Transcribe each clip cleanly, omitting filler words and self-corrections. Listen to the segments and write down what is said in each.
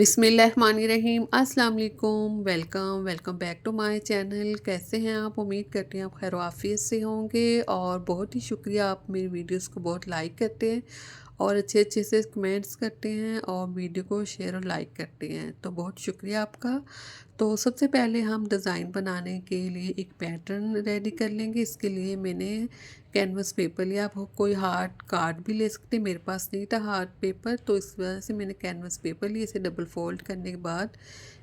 बिस्मिल्लाहिर्रहमानिर्रहीम अस्सलाम वालेकुम। Welcome back to my channel. कैसे हैं आप? उम्मीद करते हैं आप खैर आफियत से होंगे और बहुत ही शुक्रिया, आप मेरी वीडियोस को बहुत लाइक करते हैं और अच्छे अच्छे से कमेंट्स करते हैं और वीडियो को शेयर और लाइक करते हैं, तो बहुत शुक्रिया आपका। तो सबसे पहले हम डिज़ाइन बनाने के लिए एक पैटर्न रेडी कर लेंगे। इसके लिए मैंने कैनवस पेपर लिया। आप कोई हार्ड कार्ड भी ले सकते हैं, मेरे पास नहीं था हार्ड पेपर, तो इस वजह से मैंने कैनवस पेपर लिए। इसे डबल फोल्ड करने के बाद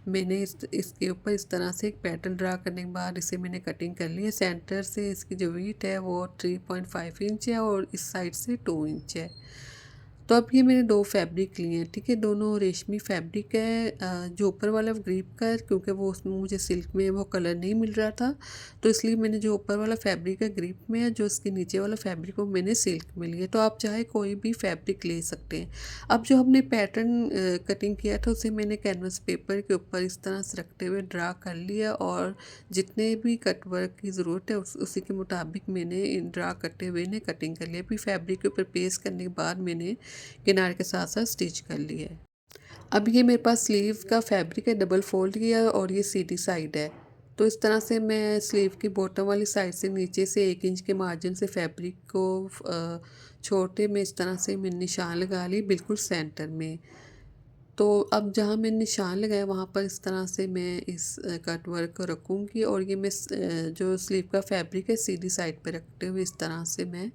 मैंने इसके ऊपर इस तरह से एक पैटर्न ड्रा करने के बाद इसे मैंने कटिंग कर ली है। सेंटर से इसकी जो वीथ है वो 3.5 इंच है और इस साइड से 2 इंच है। तो अब ये मैंने 2 फैब्रिक लिए हैं, ठीक है। दोनों रेशमी फैब्रिक है। जो ऊपर वाला ग्रीप का है, क्योंकि वो उसमें मुझे सिल्क में वो कलर नहीं मिल रहा था, तो इसलिए मैंने जो ऊपर वाला फैब्रिक है ग्रीप में है, जो इसके नीचे वाला फैब्रिक वो मैंने सिल्क में लिया। तो आप चाहे कोई भी फैब्रिक ले सकते हैं। अब जो हमने पैटर्न कटिंग किया था उसे मैंने कैनवस पेपर के ऊपर इस तरह से रखते हुए ड्रा कर लिया और जितने भी कट वर्क की ज़रूरत है उसी के मुताबिक मैंने ड्रा करते हुए इन्हें कटिंग कर लिया। फिर फैब्रिक के ऊपर पेस्ट करने के बाद मैंने किनारे के साथ साथ स्टिच कर लिया है। अब ये मेरे पास स्लीव का फैब्रिक है, डबल फोल्ड किया है और ये सीधी साइड है। तो इस तरह से मैं स्लीव की बॉटम वाली साइड से नीचे से 1 इंच के मार्जिन से फैब्रिक को छोटे में इस तरह से मैंने निशान लगा ली बिल्कुल सेंटर में। तो अब जहाँ मैंने निशान लगाया वहाँ पर इस तरह से मैं इस कट वर्क को रखूँगी और ये मैं जो स्लीव का फैब्रिक है सीधी साइड पे रखते हुए इस तरह से मैं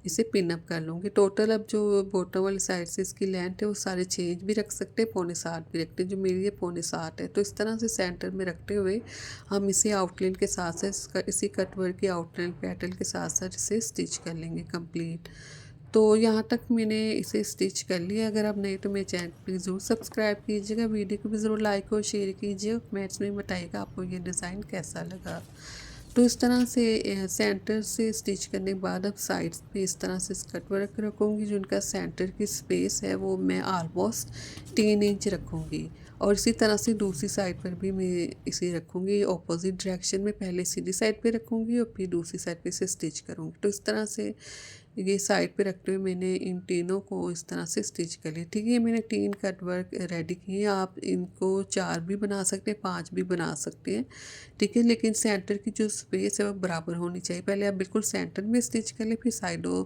इसे पिन अप कर लूँगी। टोटल अब जो बॉटम वाली साइड से इसकी लेंथ है वो सारे चेंज भी रख सकते हैं, 6.25 भी रखते हैं, जो मेरी ये 6.25 है। तो इस तरह से सेंटर में रखते हुए हम इसे आउटलाइन के साथ साथ इसी कट वर्क की आउटलाइन पैटर्न के साथ साथ इसे स्टिच कर लेंगे कंप्लीट। तो यहाँ तक मैंने इसे स्टिच कर लिया। अगर आप नहीं तो मेरे चैनल को प्लीज़ ज़रूर सब्सक्राइब कीजिएगा, वीडियो को भी ज़रूर लाइक और शेयर कीजिए, कमेंट्स में बताइएगा आपको ये डिज़ाइन कैसा लगा। तो इस तरह से सेंटर से स्टिच करने के बाद अब साइड्स पे इस तरह से स्कर्ट वर्क रखूँगी। जो उनका सेंटर की स्पेस है वो मैं ऑलमोस्ट 3 इंच रखूँगी और इसी तरह से दूसरी साइड पर भी मैं इसे रखूँगी अपोजिट डायरेक्शन में। पहले सीधी साइड पे रखूँगी और फिर दूसरी साइड पे इसे स्टिच करूँगी। तो इस तरह से ये साइड पे रखते हुए मैंने इन तीनों को इस तरह से स्टिच कर लिया, ठीक है। मैंने 3 कट वर्क रेडी किए। आप इनको 4 भी बना सकते हैं, 5 भी बना सकते हैं, ठीक है। लेकिन सेंटर की जो स्पेस है वो बराबर होनी चाहिए। पहले आप बिल्कुल सेंटर में स्टिच कर लें, फिर साइडों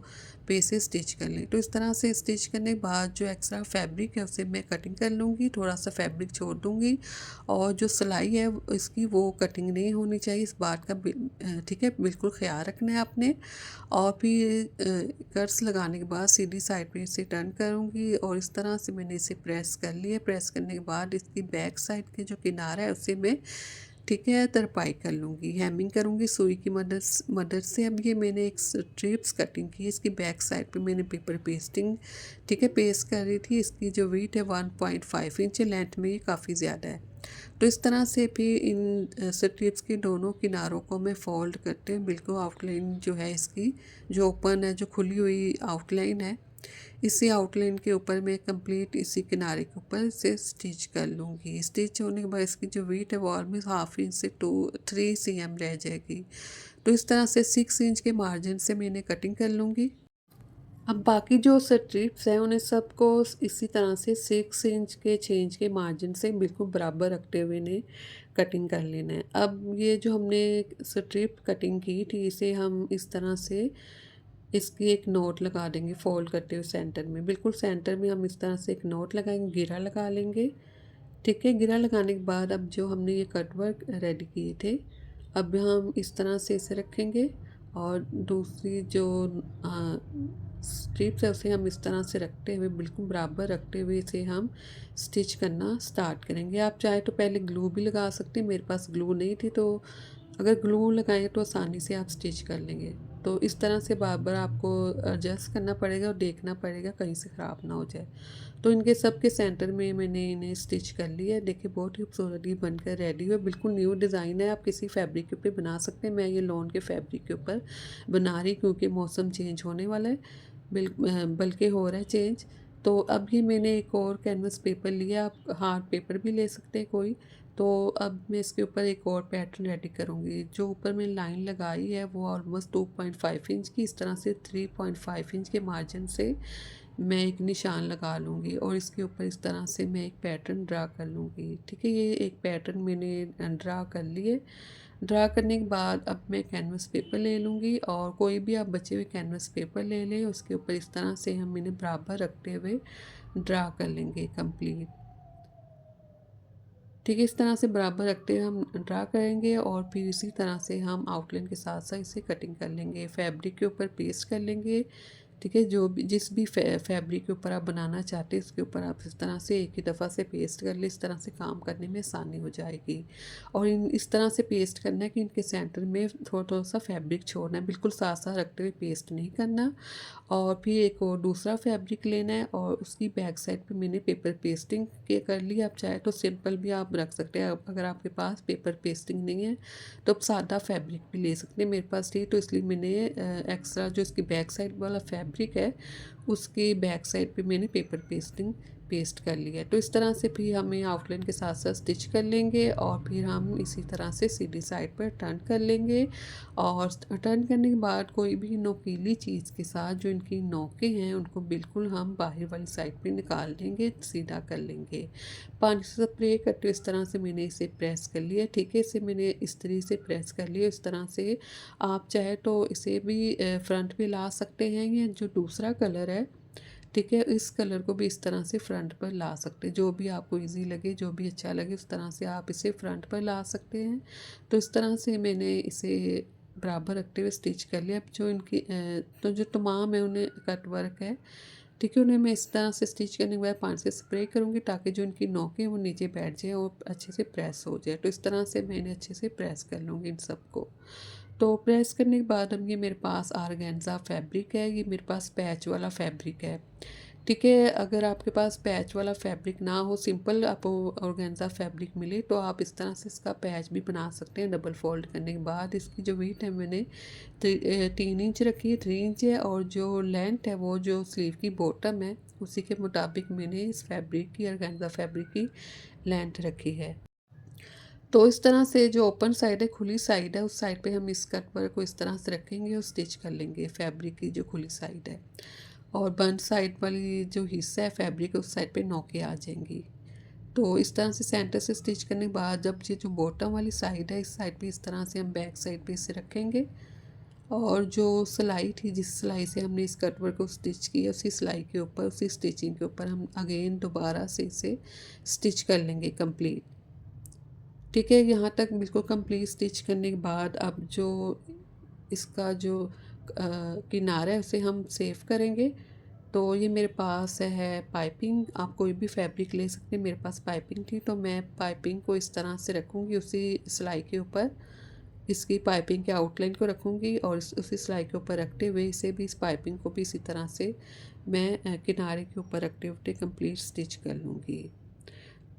पे से स्टिच कर लें। तो इस तरह से स्टिच करने के बाद जो एक्स्ट्रा फैब्रिक है उसे मैं कटिंग कर लूँगी, थोड़ा सा फैब्रिक छोड़ दूँगी और जो सिलाई है इसकी वो कटिंग नहीं होनी चाहिए, इस बात का ठीक है बिल्कुल ख्याल रखना है आपने। और फिर कट्स लगाने के बाद सीधी साइड पे इसे टर्न करूँगी और इस तरह से मैंने इसे प्रेस कर लिया। प्रेस करने के बाद इसकी बैक साइड के जो किनारा है उसे मैं, ठीक है, तरपाई कर लूँगी, हेमिंग करूँगी सुई की मदद से। अब ये मैंने एक स्ट्रिप्स कटिंग की, इसकी बैक साइड पे मैंने पेपर पेस्टिंग, ठीक है, पेस्ट कर रही थी। इसकी जो वेट है 1.5 इंच, लेंथ में ये काफ़ी ज़्यादा है। तो इस तरह से फिर इन स्ट्रिप्स के दोनों किनारों को मैं फोल्ड करते हैं बिल्कुल आउटलाइन जो है इसकी, जो ओपन है, जो खुली हुई आउटलाइन है, इसी आउटलाइन के ऊपर मैं कंप्लीट इसी किनारे के ऊपर से स्टिच कर लूँगी। स्टिच होने के बाद इसकी जो वेट है वो ऑलमोस्ट 1/2 इंच से 3 cm रह जाएगी। तो इस तरह से 6 इंच के मार्जिन से मैंने कटिंग कर लूँगी। अब बाकी जो स्ट्रिप्स हैं उन्हें सबको इसी तरह से 6 इंच के 6 इंच के मार्जिन से बिल्कुल बराबर रखते हुए इन्हें कटिंग कर लेना है। अब ये जो हमने स्ट्रिप कटिंग की थी इसे हम इस तरह से इसकी एक नोट लगा देंगे फोल्ड करते हुए सेंटर में, बिल्कुल सेंटर में हम इस तरह से एक नोट लगाएंगे, गिरा लगा लेंगे, ठीक है। गिरा लगाने के बाद अब जो हमने ये कट वर्क रेडी किए थे अब हम इस तरह से इसे रखेंगे और दूसरी जो स्ट्रिप्स है उसे हम इस तरह से रखते हुए बिल्कुल बराबर रखते हुए इसे हम स्टिच करना स्टार्ट करेंगे। आप चाहे तो पहले ग्लू भी लगा सकते हैं, मेरे पास ग्लू नहीं थी, तो अगर ग्लू लगाएं तो आसानी से आप स्टिच कर लेंगे। तो इस तरह से बार बार आपको एडजस्ट करना पड़ेगा और देखना पड़ेगा कहीं से ख़राब ना हो जाए। तो इनके सब के सेंटर में मैंने इन्हें स्टिच कर लिया है। देखिए बहुत ही खूबसूरत ये बनकर रेडी हुआ, बिल्कुल न्यू डिज़ाइन है, आप किसी फैब्रिक के ऊपर बना सकते हैं। मैं ये लॉन के फैब्रिक के ऊपर बना रही क्योंकि मौसम चेंज होने वाला है, बल्कि हो रहा है चेंज। तो अब ये मैंने एक और कैनवस पेपर लिया, आप हार्ड पेपर भी ले सकते हैं कोई। तो अब मैं इसके ऊपर एक और पैटर्न रेडी करूँगी। जो ऊपर मैंने लाइन लगाई है वो ऑलमोस्ट 2.5 इंच की, इस तरह से 3.5 इंच के मार्जिन से मैं एक निशान लगा लूँगी और इसके ऊपर इस तरह से मैं एक पैटर्न ड्रा कर लूँगी। ठीक है, ये एक पैटर्न मैंने ड्रा कर लिए। ड्रा करने के बाद अब मैं कैनवस पेपर ले लूँगी और कोई भी आप बचे हुए कैनवस पेपर ले लें, उसके ऊपर इस तरह से हम इन्हें बराबर रखते हुए ड्रा कर लेंगे कंप्लीट। ठीक है, इस तरह से बराबर रखते हुए हम ड्रा करेंगे और फिर इसी तरह से हम आउटलाइन के साथ साथ इसे कटिंग कर लेंगे। फैब्रिक के ऊपर पेस्ट कर लेंगे। ठीक है, जो भी जिस भी फैब्रिक के ऊपर आप बनाना चाहते हैं उसके ऊपर आप इस तरह से एक ही दफ़ा से पेस्ट कर लें। इस तरह से काम करने में आसानी हो जाएगी। और इस तरह से पेस्ट करना है कि इनके सेंटर में थोड़ा थोड़ा सा फैब्रिक छोड़ना है, बिल्कुल साथ साथ रखते हुए पेस्ट नहीं करना। और फिर एक और दूसरा फैब्रिक लेना है और उसकी बैक साइड पे मैंने पेपर पेस्टिंग के कर ली। आप चाहे तो सिंपल भी आप रख सकते हैं। अगर आपके पास पेपर पेस्टिंग नहीं है तो आप सादा फैब्रिक भी ले सकते हैं। मेरे पास थी तो इसलिए मैंने एक्स्ट्रा जो इसकी बैक साइड वाला फैब्रिक है उसकी बैक साइड पे मैंने पेपर पेस्टिंग पेस्ट कर लिया। तो इस तरह से फिर हमें आउटलाइन के साथ साथ स्टिच कर लेंगे और फिर हम इसी तरह से सीधी साइड पर टर्न कर लेंगे। और टर्न करने के बाद कोई भी नोकीली चीज़ के साथ जो इनकी नोकें हैं उनको बिल्कुल हम बाहर वाली साइड पे निकाल देंगे, सीधा कर लेंगे। पानी से स्प्रे करते हुए इस तरह से मैंने इसे प्रेस कर लिया। ठीक है, इसे मैंने इस तरीके से प्रेस कर लिया। इस तरह से आप चाहे तो इसे भी फ्रंट पे ला सकते हैं। ये जो दूसरा कलर है, ठीक है, इस कलर को भी इस तरह से फ्रंट पर ला सकते हैं। जो भी आपको इजी लगे, जो भी अच्छा लगे उस तरह से आप इसे फ्रंट पर ला सकते हैं। तो इस तरह से मैंने इसे बराबर रखते हुए स्टिच कर लिया। अब जो इनकी तो जो तमाम है उन्हें कट वर्क है, ठीक है, उन्हें मैं इस तरह से स्टिच करने के बाद पानी से स्प्रे करूँगी ताकि जो इनकी नोकें वो नीचे बैठ जाए और अच्छे से प्रेस हो जाए। तो इस तरह से मैं इन्हें अच्छे से प्रेस कर लूँगी इन सबको। तो प्रेस करने के बाद अब ये मेरे पास ऑर्गेन्जा फैब्रिक है, ये मेरे पास पैच वाला फैब्रिक है। ठीक है, अगर आपके पास पैच वाला फैब्रिक ना हो, सिंपल आपको ऑर्गेन्जा फैब्रिक मिले तो आप इस तरह से इसका पैच भी बना सकते हैं। डबल फोल्ड करने के बाद इसकी जो वेट है मैंने 3 इंच रखी है, 3 इंच है। और जो लेंथ है वो जो स्लीव की बॉटम है उसी के मुताबिक मैंने इस फैब्रिक की ऑर्गेन्जा फैब्रिक की लेंथ रखी है। तो इस तरह से जो ओपन साइड है, खुली साइड है, उस साइड पे हम इस कट वर्क को इस तरह से रखेंगे और स्टिच कर लेंगे फैब्रिक की जो खुली साइड है। और बंद साइड वाली जो हिस्सा है फैब्रिक उस साइड पे नोकें आ जाएंगी। तो इस तरह से सेंटर से स्टिच करने के बाद जब ये जो बॉटम वाली साइड है इस साइड पे इस तरह से हम बैक साइड पे इसे रखेंगे। और जो सिलाई थी, जिस सिलाई से हमने इस कट वर्क को स्टिच किया, उसी सिलाई के ऊपर, उसी स्टिचिंग के ऊपर हम अगेन दोबारा से इसे स्टिच कर लेंगे कंप्लीट। ठीक है, यहाँ तक बिल्कुल कंप्लीट स्टिच करने के बाद अब जो इसका जो किनारा है उसे हम सेव करेंगे। तो ये मेरे पास है पाइपिंग, आप कोई भी फैब्रिक ले सकते हैं। मेरे पास पाइपिंग थी तो मैं पाइपिंग को इस तरह से रखूँगी, उसी सिलाई के ऊपर इसकी पाइपिंग के आउटलाइन को रखूँगी और उसी सिलाई के ऊपर रखते हुए इसे भी, इस पाइपिंग को भी इसी तरह से मैं किनारे के ऊपर रखते हुए कंप्लीट स्टिच कर लूँगी।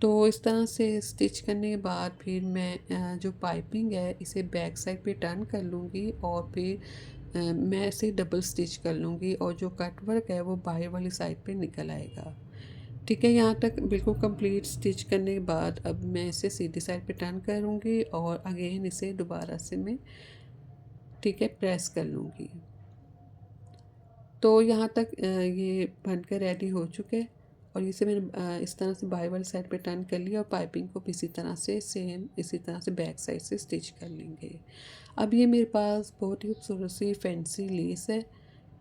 तो इस तरह से स्टिच करने के बाद फिर मैं जो पाइपिंग है इसे बैक साइड पे टर्न कर लूँगी और फिर मैं इसे डबल स्टिच कर लूँगी और जो कट वर्क है वो बाहर वाली साइड पे निकल आएगा। ठीक है, यहाँ तक बिल्कुल कंप्लीट स्टिच करने के बाद अब मैं इसे सीधी साइड पे टर्न करूँगी और अगेन इसे दोबारा से मैं, ठीक है, प्रेस कर लूँगी। तो यहाँ तक ये बनकर रेडी हो चुके हैं। और इसे मैंने इस तरह से बाई वाली साइड पे टर्न कर लिया और पाइपिंग को भी इसी तरह से सेम इसी तरह से बैक साइड से स्टिच कर लेंगे। अब ये मेरे पास बहुत ही खूबसूरत सी फैंसी लेस है।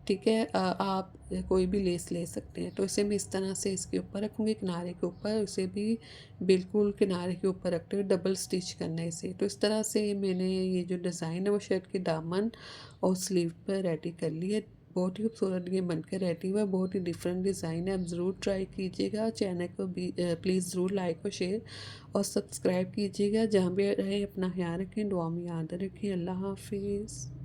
ठीक है, आप कोई भी लेस ले सकते हैं। तो इसे मैं इस तरह से इसके ऊपर रखूँगी, किनारे के ऊपर, उसे भी बिल्कुल किनारे के ऊपर रखते हुए डबल स्टिच करना है इसे। तो इस तरह से मैंने ये जो डिज़ाइन है वो शर्ट के दामन और स्लीव पर रेडी कर ली है। बहुत ही खूबसूरत ये बनकर रेडी हुआ है, बहुत ही डिफरेंट डिज़ाइन है। आप ज़रूर ट्राई कीजिएगा। चैनल को भी प्लीज़ ज़रूर लाइक और शेयर और सब्सक्राइब कीजिएगा। जहाँ भी रहें अपना ख्याल रखें, दुआ में याद रखें। अल्लाह हाफिज़।